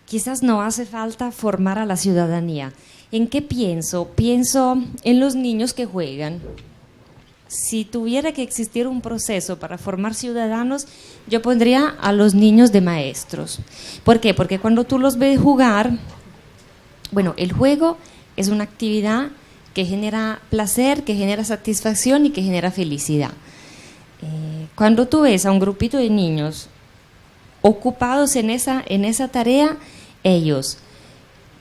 quizás no hace falta formar a la ciudadanía. ¿En qué pienso? Pienso en los niños que juegan. Si tuviera que existir un proceso para formar ciudadanos, yo pondría a los niños de maestros. ¿Por qué? Porque cuando tú los ves jugar, bueno, el juego es una actividad que genera placer, que genera satisfacción y que genera felicidad. Cuando tú ves a un grupito de niños ocupados en esa tarea, ellos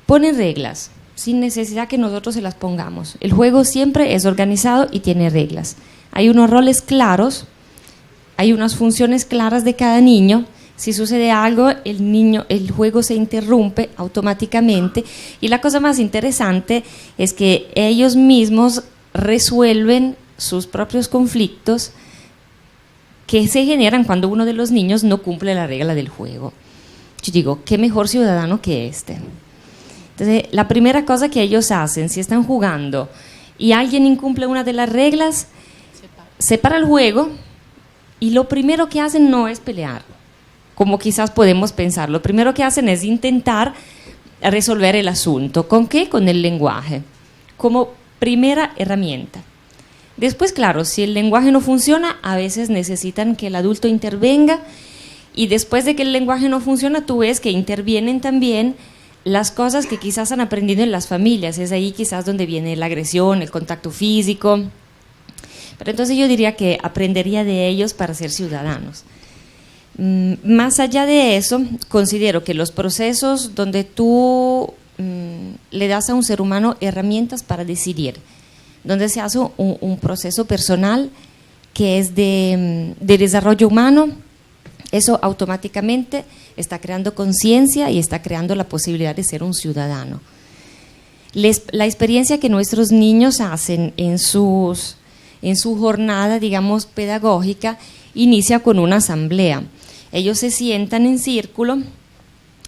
ponen reglas, sin necesidad que nosotros se las pongamos. El juego siempre es organizado y tiene reglas. Hay unos roles claros, hay unas funciones claras de cada niño. Si sucede algo, el juego se interrumpe automáticamente. Y la cosa más interesante es que ellos mismos resuelven sus propios conflictos que se generan cuando uno de los niños no cumple la regla del juego. Yo digo, ¿qué mejor ciudadano que este? Entonces, la primera cosa que ellos hacen, si están jugando y alguien incumple una de las reglas, separa el juego y lo primero que hacen no es pelear, como quizás podemos pensar. Lo primero que hacen es intentar resolver el asunto. ¿Con qué? Con el lenguaje, como primera herramienta. Después, claro, si el lenguaje no funciona, a veces necesitan que el adulto intervenga, y después de que el lenguaje no funciona, tú ves que intervienen también las cosas que quizás han aprendido en las familias. Es ahí quizás donde viene la agresión, el contacto físico. Pero entonces yo diría que aprendería de ellos para ser ciudadanos. Más allá de eso, considero que los procesos donde tú le das a un ser humano herramientas para decidir, donde se hace un proceso personal que es de desarrollo humano, eso automáticamente está creando conciencia y está creando la posibilidad de ser un ciudadano. La experiencia que nuestros niños hacen en su jornada, digamos, pedagógica, inicia con una asamblea. Ellos se sientan en círculo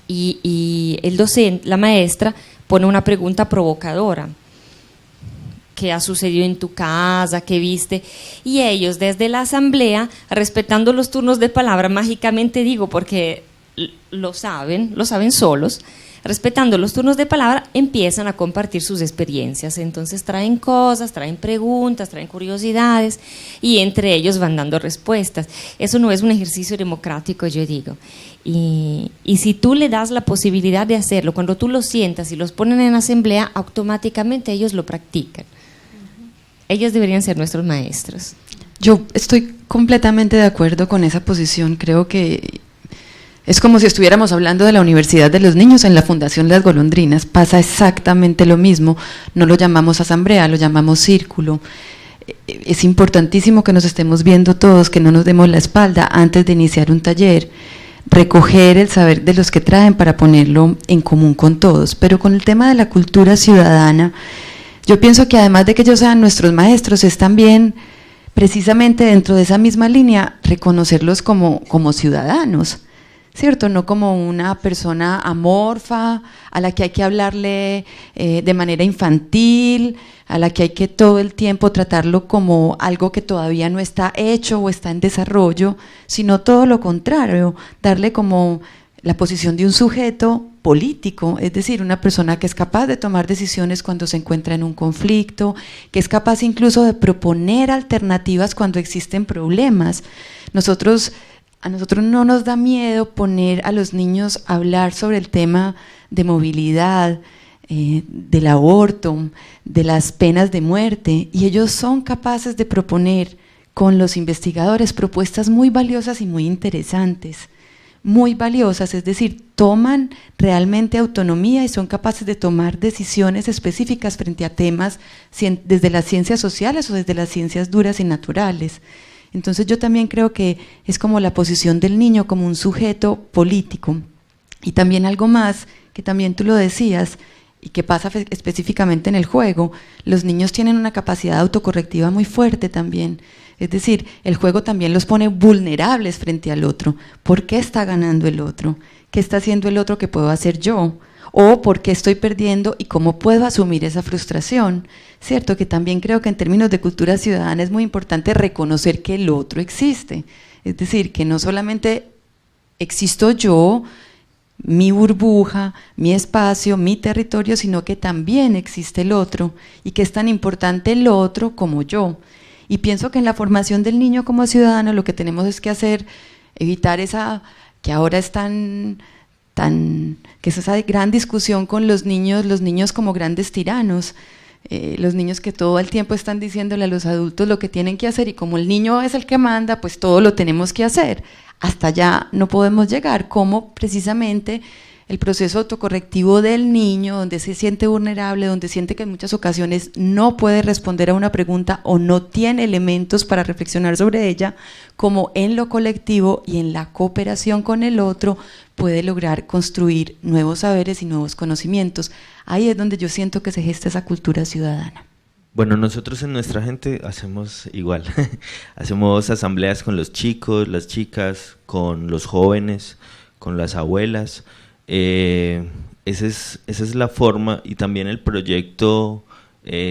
y el docente, la maestra, pone una pregunta provocadora. ¿Qué ha sucedido en tu casa? ¿Qué viste? Y ellos desde la asamblea, respetando los turnos de palabra, mágicamente digo porque lo saben solos, respetando los turnos de palabra, empiezan a compartir sus experiencias. Entonces traen cosas, traen preguntas, traen curiosidades y entre ellos van dando respuestas. Eso no es un ejercicio democrático, yo digo. Y si tú le das la posibilidad de hacerlo, cuando tú los sientas y los ponen en asamblea, automáticamente ellos lo practican. Ellos deberían ser nuestros maestros. Yo estoy completamente de acuerdo con esa posición. Creo que es como si estuviéramos hablando de la Universidad de los Niños en la Fundación Las Golondrinas. Pasa exactamente lo mismo. No lo llamamos asamblea, lo llamamos círculo. Es importantísimo que nos estemos viendo todos, que no nos demos la espalda antes de iniciar un taller. Recoger el saber de los que traen para ponerlo en común con todos. Pero con el tema de la cultura ciudadana, yo pienso que además de que ellos sean nuestros maestros, es también, precisamente dentro de esa misma línea, reconocerlos como ciudadanos, ¿cierto? No como una persona amorfa, a la que hay que hablarle de manera infantil, a la que hay que todo el tiempo tratarlo como algo que todavía no está hecho o está en desarrollo, sino todo lo contrario, darle como la posición de un sujeto político, es decir, una persona que es capaz de tomar decisiones cuando se encuentra en un conflicto, que es capaz incluso de proponer alternativas cuando existen problemas. A nosotros no nos da miedo poner a los niños a hablar sobre el tema de movilidad, del aborto, de las penas de muerte, y ellos son capaces de proponer con los investigadores propuestas muy valiosas y muy interesantes. Muy valiosas, es decir, toman realmente autonomía y son capaces de tomar decisiones específicas frente a temas desde las ciencias sociales o desde las ciencias duras y naturales. Entonces yo también creo que es como la posición del niño como un sujeto político. Y también algo más, que también tú lo decías, y que pasa específicamente en el juego, los niños tienen una capacidad autocorrectiva muy fuerte también. Es decir, el juego también los pone vulnerables frente al otro. ¿Por qué está ganando el otro? ¿Qué está haciendo el otro que puedo hacer yo? ¿O por qué estoy perdiendo y cómo puedo asumir esa frustración? Cierto que también creo que en términos de cultura ciudadana es muy importante reconocer que el otro existe. Es decir, que no solamente existo yo mi burbuja, mi espacio, mi territorio, sino que también existe el otro y que es tan importante el otro como yo. Y pienso que en la formación del niño como ciudadano lo que tenemos es que hacer, evitar esa, que ahora es que es esa gran discusión con los niños como grandes tiranos, los niños que todo el tiempo están diciéndole a los adultos lo que tienen que hacer y como el niño es el que manda, pues todo lo tenemos que hacer. Hasta allá no podemos llegar, como precisamente el proceso autocorrectivo del niño, donde se siente vulnerable, donde siente que en muchas ocasiones no puede responder a una pregunta o no tiene elementos para reflexionar sobre ella, como en lo colectivo y en la cooperación con el otro puede lograr construir nuevos saberes y nuevos conocimientos. Ahí es donde yo siento que se gesta esa cultura ciudadana. Bueno, nosotros en nuestra gente hacemos igual, hacemos asambleas con los chicos, las chicas, con los jóvenes, con las abuelas. Esa es la forma, y también el proyecto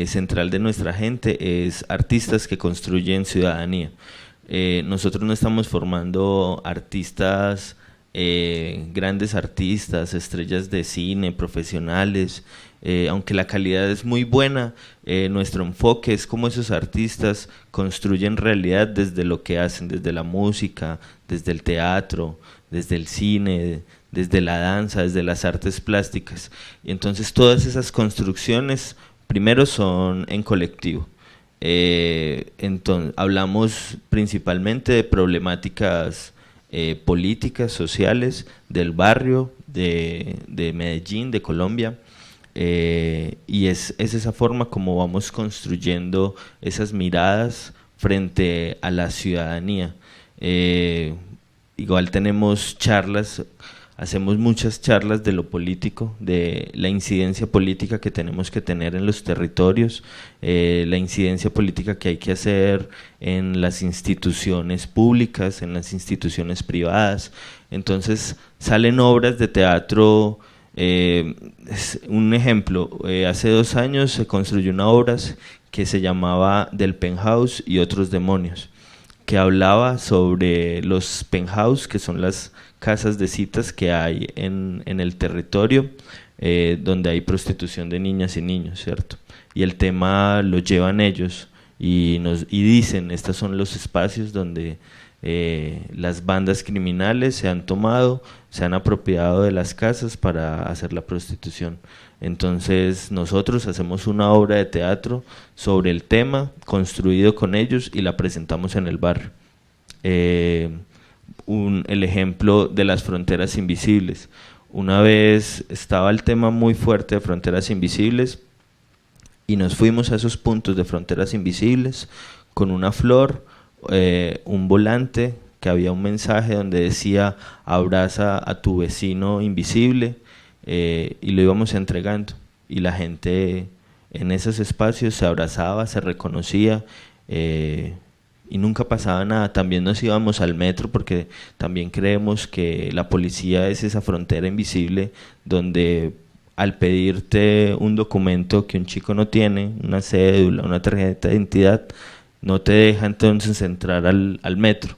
central de nuestra gente es artistas que construyen ciudadanía. Nosotros no estamos formando artistas, grandes artistas, estrellas de cine, profesionales, aunque la calidad es muy buena, nuestro enfoque es cómo esos artistas construyen realidad desde lo que hacen, desde la música, desde el teatro, desde el cine, desde la danza, desde las artes plásticas. Y entonces todas esas construcciones primero son en colectivo. Entonces, hablamos principalmente de problemáticas políticas, sociales, del barrio, de Medellín, de Colombia, y es esa forma como vamos construyendo esas miradas frente a la ciudadanía. Igual tenemos charlas, hacemos muchas charlas de lo político, de la incidencia política que tenemos que tener en los territorios, la incidencia política que hay que hacer en las instituciones públicas, en las instituciones privadas. Entonces salen obras de teatro. Un ejemplo, hace 2 años se construyó una obra que se llamaba Del Penthouse y otros demonios, que hablaba sobre los penthouse, que son las casas de citas que hay en el territorio, donde hay prostitución de niñas y niños, ¿cierto? Y el tema lo llevan ellos y dicen, estos son los espacios donde las bandas criminales se han tomado, se han apropiado de las casas para hacer la prostitución. Entonces nosotros hacemos una obra de teatro sobre el tema, construido con ellos, y la presentamos en el barrio. El ejemplo de las fronteras invisibles. Una vez estaba el tema muy fuerte de fronteras invisibles y nos fuimos a esos puntos de fronteras invisibles con una flor, un volante que había un mensaje donde decía abraza a tu vecino invisible, y lo íbamos entregando, y la gente en esos espacios se abrazaba, se reconocía, y nunca pasaba nada. También nos íbamos al metro porque también creemos que la policía es esa frontera invisible donde al pedirte un documento que un chico no tiene, una cédula, una tarjeta de identidad, no te deja entonces entrar al metro.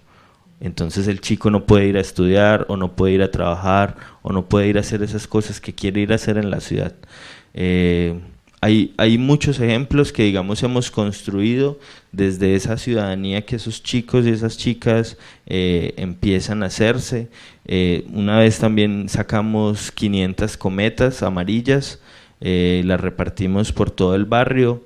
Entonces el chico no puede ir a estudiar, o no puede ir a trabajar, o no puede ir a hacer esas cosas que quiere ir a hacer en la ciudad. Hay muchos ejemplos que, digamos, hemos construido desde esa ciudadanía que esos chicos y esas chicas empiezan a hacerse. Una vez también sacamos 500 cometas amarillas, las repartimos por todo el barrio,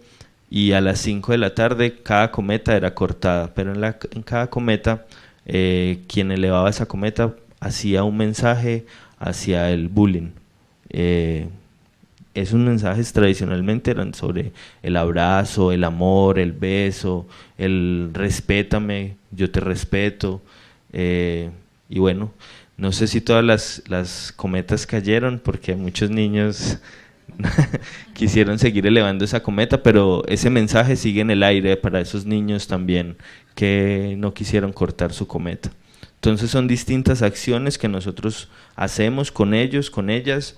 y a las 5 de la tarde cada cometa era cortada, pero en cada cometa quien elevaba esa cometa hacía un mensaje hacia el bullying. Esos mensajes tradicionalmente eran sobre el abrazo, el amor, el beso, el respétame, yo te respeto, y bueno, no sé si todas las cometas cayeron porque muchos niños quisieron seguir elevando esa cometa, pero ese mensaje sigue en el aire para esos niños también que no quisieron cortar su cometa. Entonces son distintas acciones que nosotros hacemos con ellos, con ellas,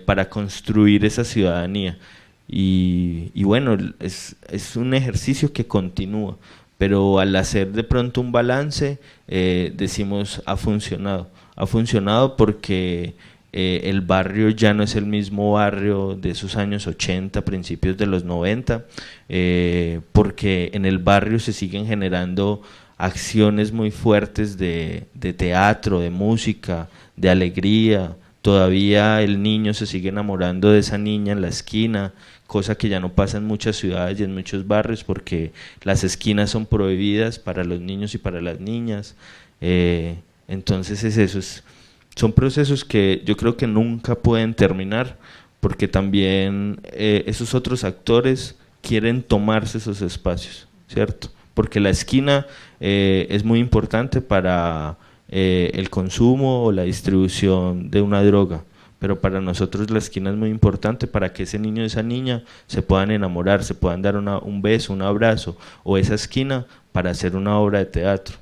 para construir esa ciudadanía. Y bueno, es un ejercicio que continúa, pero al hacer de pronto un balance, decimos ha funcionado porque el barrio ya no es el mismo barrio de esos años 80, principios de los 90, porque en el barrio se siguen generando acciones muy fuertes de teatro, de música, de alegría. Todavía el niño se sigue enamorando de esa niña en la esquina, cosa que ya no pasa en muchas ciudades y en muchos barrios, porque las esquinas son prohibidas para los niños y para las niñas. Entonces es eso, son procesos que yo creo que nunca pueden terminar, porque también esos otros actores quieren tomarse esos espacios, ¿cierto? Porque la esquina es muy importante para el consumo o la distribución de una droga, pero para nosotros la esquina es muy importante para que ese niño y esa niña se puedan enamorar, se puedan dar un beso, un abrazo, o esa esquina para hacer una obra de teatro.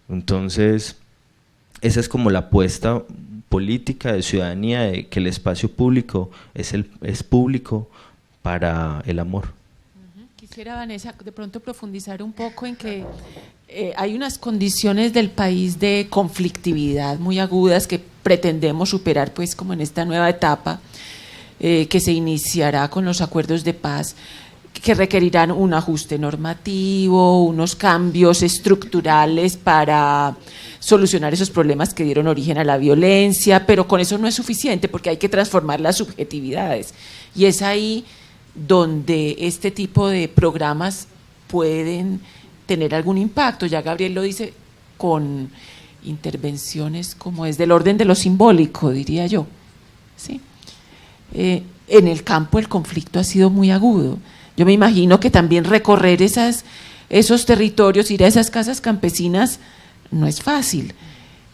Entonces, esa es como la apuesta política de ciudadanía, de que el espacio público es público para el amor. Quisiera, Vanessa, de pronto profundizar un poco en que hay unas condiciones del país de conflictividad muy agudas que pretendemos superar, pues, como en esta nueva etapa que se iniciará con los acuerdos de paz, que requerirán un ajuste normativo, unos cambios estructurales para solucionar esos problemas que dieron origen a la violencia, pero con eso no es suficiente porque hay que transformar las subjetividades. Y es ahí donde este tipo de programas pueden tener algún impacto. Ya Gabriel lo dice, con intervenciones como es del orden de lo simbólico, diría yo, ¿sí? En el campo el conflicto ha sido muy agudo. Yo me imagino que también recorrer esos territorios, ir a esas casas campesinas, no es fácil.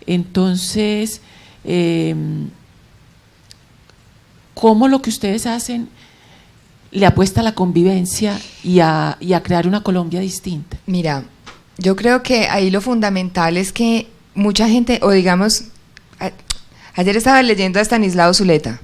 Entonces, ¿cómo lo que ustedes hacen le apuesta a la convivencia y a crear una Colombia distinta? Mira, yo creo que ahí lo fundamental es que mucha gente, o digamos, ayer estaba leyendo a Estanislao Zuleta,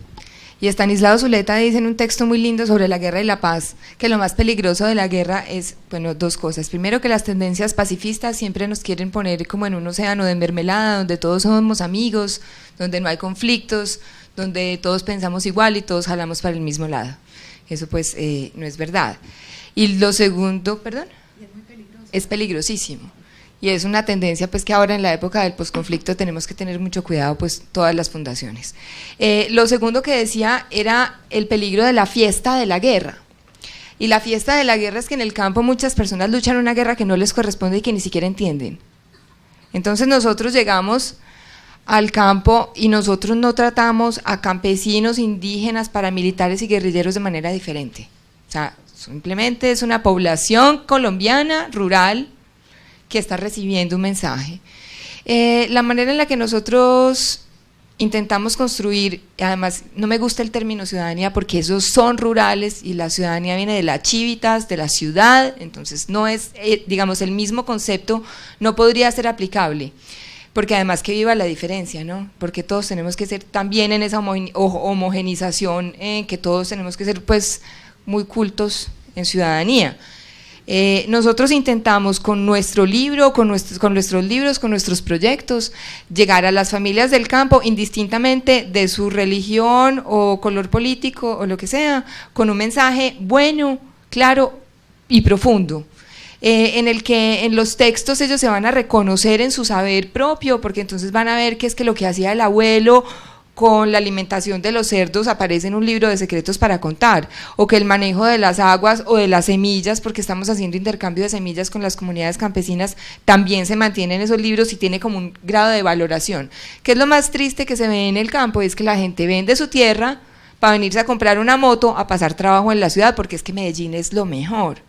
y Estanislao Zuleta dice en un texto muy lindo sobre la guerra y la paz, que lo más peligroso de la guerra es, bueno, dos cosas. Primero, que las tendencias pacifistas siempre nos quieren poner como en un océano de mermelada, donde todos somos amigos, donde no hay conflictos, donde todos pensamos igual y todos jalamos para el mismo lado. Eso pues no es verdad. Y lo segundo, perdón, es peligrosísimo. Y es una tendencia pues que ahora en la época del posconflicto tenemos que tener mucho cuidado, pues todas las fundaciones. Lo segundo que decía era el peligro de la fiesta de la guerra. Y la fiesta de la guerra es que en el campo muchas personas luchan una guerra que no les corresponde y que ni siquiera entienden. Entonces nosotros llegamos al campo y nosotros no tratamos a campesinos, indígenas, paramilitares y guerrilleros de manera diferente. O sea, simplemente es una población colombiana, rural, que está recibiendo un mensaje. La manera en la que nosotros intentamos construir, además no me gusta el término ciudadanía porque esos son rurales y la ciudadanía viene de las chivitas, de la ciudad, entonces no es, digamos, el mismo concepto no podría ser aplicable, porque además que viva la diferencia, ¿no? Porque todos tenemos que ser también en esa homogenización, que todos tenemos que ser pues muy cultos en ciudadanía. Nosotros intentamos con nuestro libro, con nuestros libros, con nuestros proyectos, llegar a las familias del campo, indistintamente de su religión o color político o lo que sea, con un mensaje bueno, claro y profundo, en el que en los textos ellos se van a reconocer en su saber propio, porque entonces van a ver que es que lo que hacía el abuelo con la alimentación de los cerdos aparece en un libro de secretos para contar, o que el manejo de las aguas o de las semillas, porque estamos haciendo intercambio de semillas con las comunidades campesinas, también se mantiene en esos libros y tiene como un grado de valoración. ¿Qué es lo más triste que se ve en el campo? Es que la gente vende su tierra para venirse a comprar una moto, a pasar trabajo en la ciudad, porque es que Medellín es lo mejor,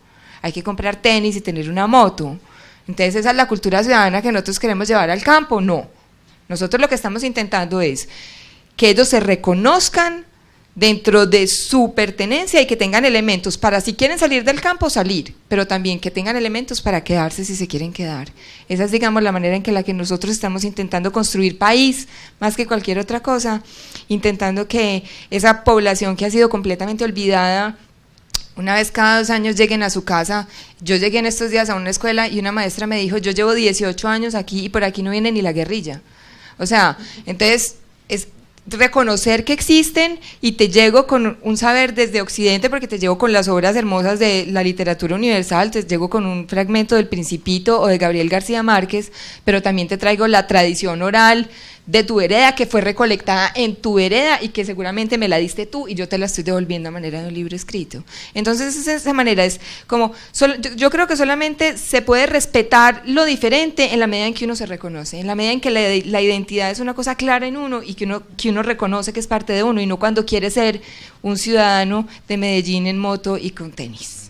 hay que comprar tenis y tener una moto. Entonces esa es la cultura ciudadana que nosotros queremos llevar al campo. No, nosotros lo que estamos intentando es que ellos se reconozcan dentro de su pertenencia y que tengan elementos para, si quieren salir del campo, salir, pero también que tengan elementos para quedarse si se quieren quedar. Esa es, digamos, la manera en que nosotros estamos intentando construir país, más que cualquier otra cosa, intentando que esa población que ha sido completamente olvidada, una vez cada 2 años lleguen a su casa. Yo llegué en estos días a una escuela y una maestra me dijo, yo llevo 18 años aquí y por aquí no viene ni la guerrilla. O sea, entonces reconocer que existen y te llego con un saber desde Occidente, porque te llego con las obras hermosas de la literatura universal, te llego con un fragmento del Principito o de Gabriel García Márquez, pero también te traigo la tradición oral de tu vereda, que fue recolectada en tu vereda y que seguramente me la diste tú y yo te la estoy devolviendo a manera de un libro escrito. Entonces esa manera es como, yo creo que solamente se puede respetar lo diferente en la medida en que uno se reconoce, en la medida en que la identidad es una cosa clara en uno y que uno reconoce que es parte de uno, y no cuando quiere ser un ciudadano de Medellín en moto y con tenis.